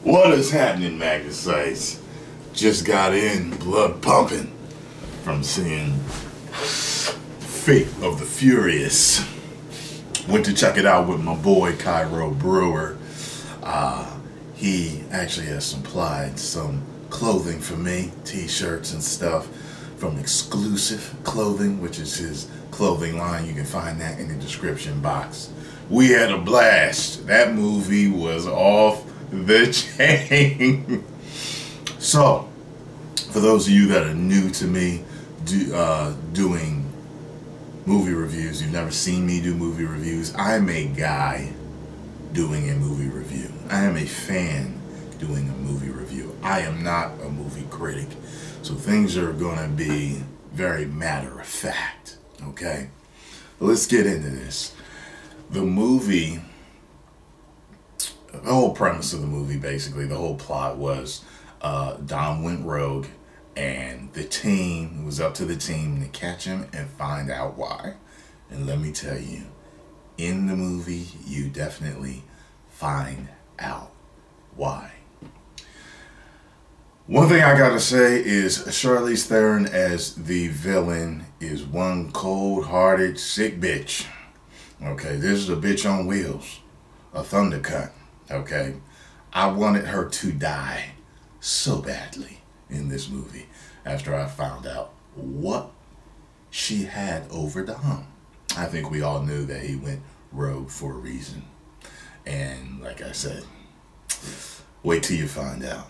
What is happening, Magnus? Just got in, blood pumping from seeing Fate of the Furious. Went to check it out with my boy Tyrone Brewer. He actually has supplied some clothing for me, t-shirts and stuff from Exclusive Clothing, which is his clothing line. You can find that in the description box. We had a blast. That movie was off the chain. So, for those of you that are new to me doing movie reviews, you've never seen me do movie reviews, I'm a guy doing a movie review. I am a fan doing a movie review. I am not a movie critic. So things are going to be very matter of fact, okay? Let's get into this. The movie, the whole premise of the movie, basically, the whole plot was Dom went rogue, and the team, it was up to the team to catch him and find out why. And let me tell you, in the movie, you definitely find out why. One thing I gotta say is Charlize Theron as the villain is one cold-hearted, sick bitch. Okay, this is a bitch on wheels, a thundercut. Okay, I wanted her to die so badly in this movie after I found out what she had over Dom. I think we all knew that he went rogue for a reason. And like I said, wait till you find out.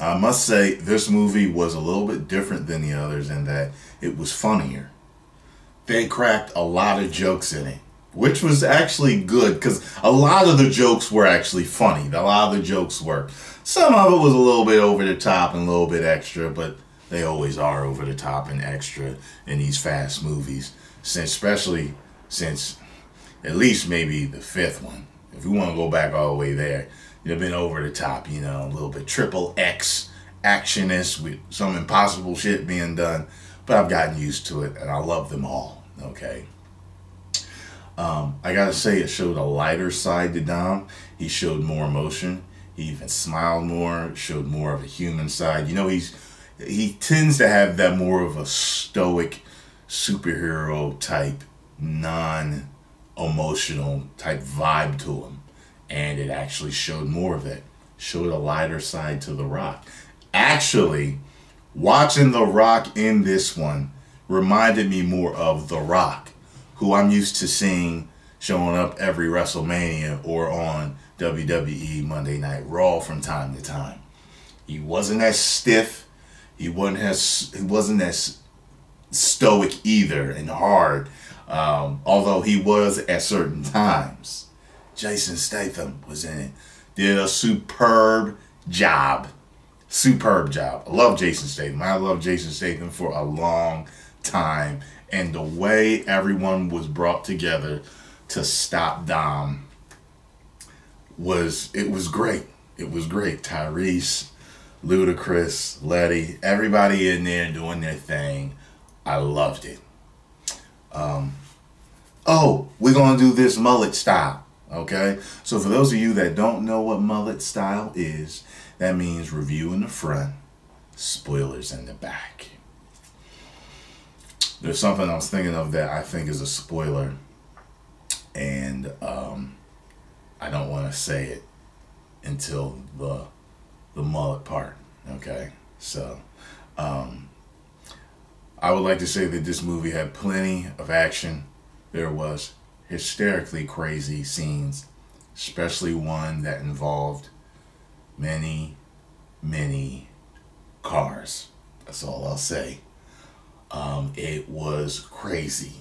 I must say this movie was a little bit different than the others in that it was funnier. They cracked a lot of jokes in it, which was actually good because a lot of the jokes were actually funny. A lot of the jokes were. Some of it was a little bit over the top and a little bit extra, but they always are over the top and extra in these fast movies, especially since at least maybe the fifth one. If you want to go back all the way there, you've been over the top, you know, a little bit triple X actionist with some impossible shit being done, but I've gotten used to it and I love them all, okay? I gotta say it showed a lighter side to Dom. He showed more emotion. He even smiled more, showed more of a human side. You know, he tends to have that more of a stoic superhero type, non-emotional type vibe to him. And it actually showed more of it. Showed a lighter side to The Rock. Actually, watching The Rock in this one reminded me more of The Rock, who I'm used to seeing showing up every WrestleMania or on WWE Monday Night Raw from time to time. He wasn't as stiff. He wasn't as stoic either and hard, although he was at certain times. Jason Statham was in it. Did a superb job. Superb job. I love Jason Statham. I love Jason Statham for a long time. And the way everyone was brought together to stop Dom was great. It was great. Tyrese, Ludacris, Letty, everybody in there doing their thing. I loved it. Oh, we're going to do this mullet style. Okay, so for those of you that don't know what mullet style is, that means review in the front, spoilers in the back. There's something I was thinking of that I think is a spoiler, and I don't want to say it until the mullet part. Okay, so I would like to say that this movie had plenty of action. There was hysterically crazy scenes, especially one that involved many cars. That's all I'll say. It was crazy.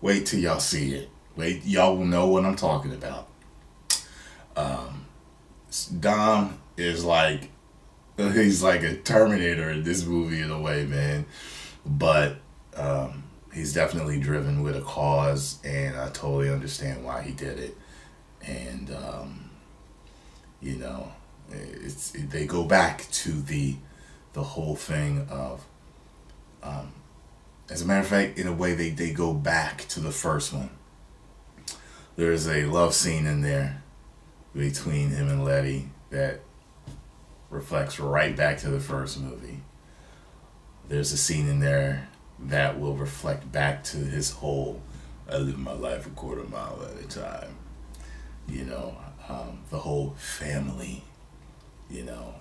Wait till y'all see it. Wait, y'all will know what I'm talking about. Dom is like, he's like a Terminator in this movie in a way, man. But he's definitely driven with a cause, and I totally understand why he did it. And you know, they go back to the whole thing of As a matter of fact, in a way, they go back to the first one. There's a love scene in there between him and Letty that reflects right back to the first movie. There's a scene in there that will reflect back to his whole, I live my life a quarter mile at a time. You know, the whole family, you know,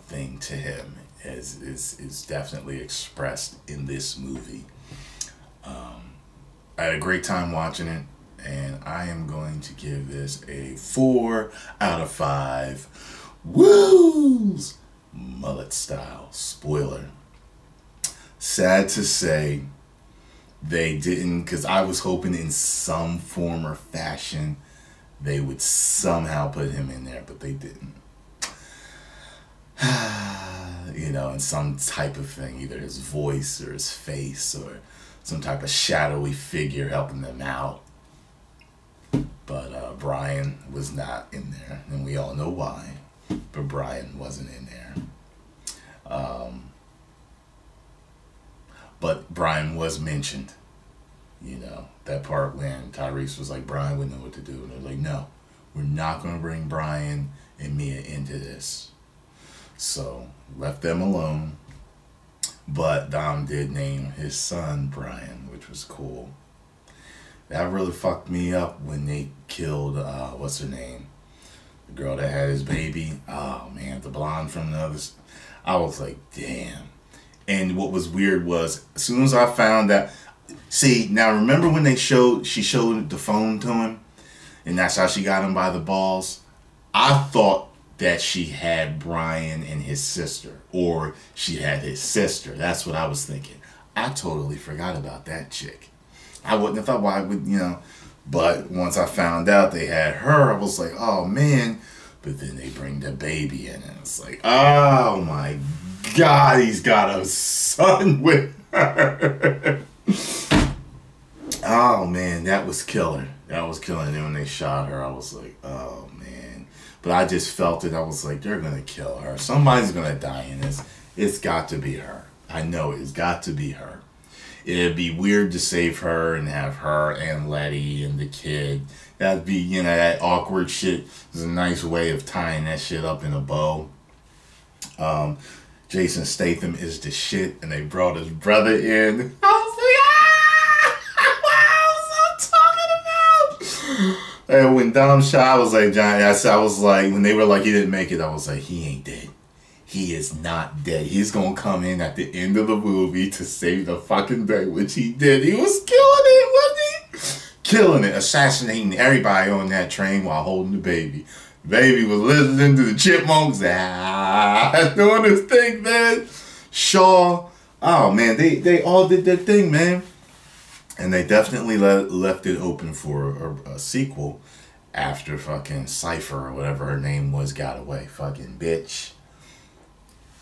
thing to him is definitely expressed in this movie. I had a great time watching it, and I am going to give this a 4 out of 5 woos, mullet style. Spoiler. Sad to say, they didn't, because I was hoping in some form or fashion they would somehow put him in there, but they didn't. You know, in some type of thing, either his voice or his face or some type of shadowy figure helping them out. But Brian was not in there, and we all know why, but Brian wasn't in there. But Brian was mentioned. You know, that part when Tyrese was like, Brian wouldn't know what to do. And they're like, no, we're not going to bring Brian and Mia into this. So, left them alone. But Dom did name his son Brian, which was cool. That really fucked me up when they killed, what's her name? The girl that had his baby. Oh, man, the blonde from the others. I was like, damn. And what was weird was, as soon as I found that, see, now remember when she showed the phone to him, and that's how she got him by the balls? I thought that she had Brian and his sister, or she had his sister. That's what I was thinking. I totally forgot about that chick. I wouldn't have thought, why would, you know, but once I found out they had her, I was like, oh man. But then they bring the baby in, and it's like, oh my God, he's got a son with her. Oh man, that was killer. That was killing. And then when they shot her, I was like, oh man. But I just felt it. I was like, they're gonna kill her. Somebody's gonna die in this. It's got to be her. I know it's got to be her. It'd be weird to save her and have her and Letty and the kid. That'd be, you know, that awkward shit. It's a nice way of tying that shit up in a bow. Jason Statham is the shit, and they brought his brother in. I was like, what was I talking about? And when Dom shot, I was like, Johnny, I was like, when they were like, he didn't make it, I was like, he ain't dead. He is not dead. He's gonna come in at the end of the movie to save the fucking day, which he did. He was killing it, wasn't he? Killing it, assassinating everybody on that train while holding the baby. Baby was listening to the chipmunks, doing his thing, man. Shaw, oh man, they all did their thing, man. And they definitely left it open for a sequel after fucking Cypher or whatever her name was got away. Fucking bitch.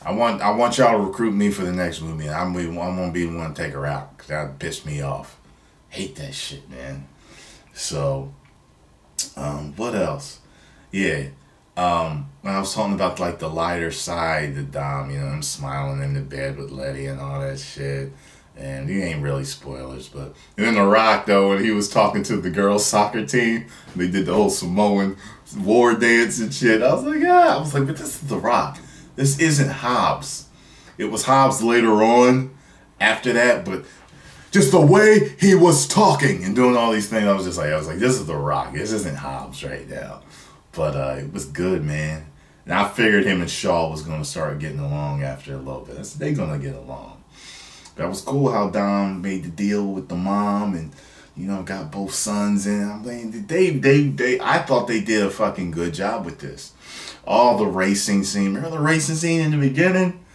I want y'all to recruit me for the next movie. I'm gonna be the one to take her out, because that pissed me off. Hate that shit, man. So, what else? Yeah, when I was talking about like the lighter side, the Dom, you know, I'm smiling in the bed with Letty and all that shit. And he ain't really spoilers, but in The Rock though, when he was talking to the girls' soccer team, they did the whole Samoan war dance and shit. I was like, yeah, I was like, but this is The Rock. This isn't Hobbs. It was Hobbs later on after that, but just the way he was talking and doing all these things, I was like, this is The Rock. This isn't Hobbs right now. But it was good, man. And I figured him and Shaw was going to start getting along after a little bit. They're going to get along. That was cool how Dom made the deal with the mom and, you know, got both sons in. I mean, I thought they did a fucking good job with this. All the racing scene. Remember the racing scene in the beginning?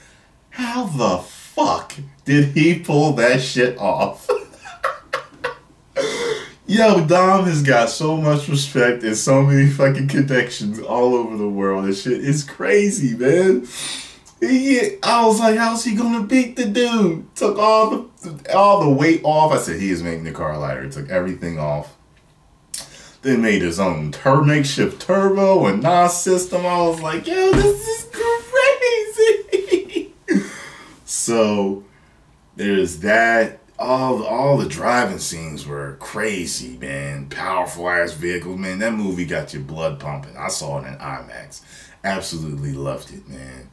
How the fuck did he pull that shit off? Yo, Dom has got so much respect and so many fucking connections all over the world. This shit is crazy, man. I was like, how's he gonna beat the dude? Took all the weight off. I said, he is making the car lighter. He took everything off. Then made his own makeshift turbo and NOS system. I was like, yo, this is crazy. So, There's that. All the driving scenes were crazy, man. Powerful ass vehicles, man. That movie got your blood pumping. I saw it in IMAX. Absolutely loved it, man.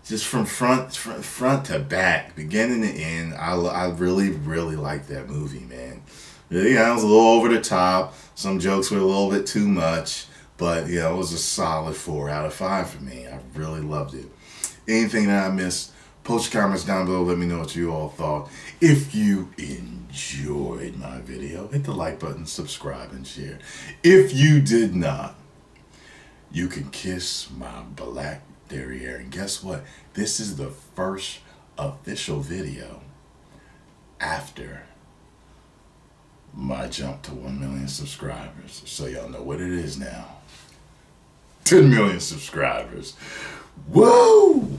Just from front to back, beginning to end, I really, really liked that movie, man. Yeah, it was a little over the top. Some jokes were a little bit too much, but yeah, it was a solid 4 out of 5 for me. I really loved it. Anything that I missed, post your comments down below. Let me know what you all thought. If you enjoyed my video, hit the like button, subscribe, and share. If you did not, you can kiss my black derriere. And guess what? This is the first official video after my jump to 1 million subscribers. So y'all know what it is now. 10 million subscribers. Woo!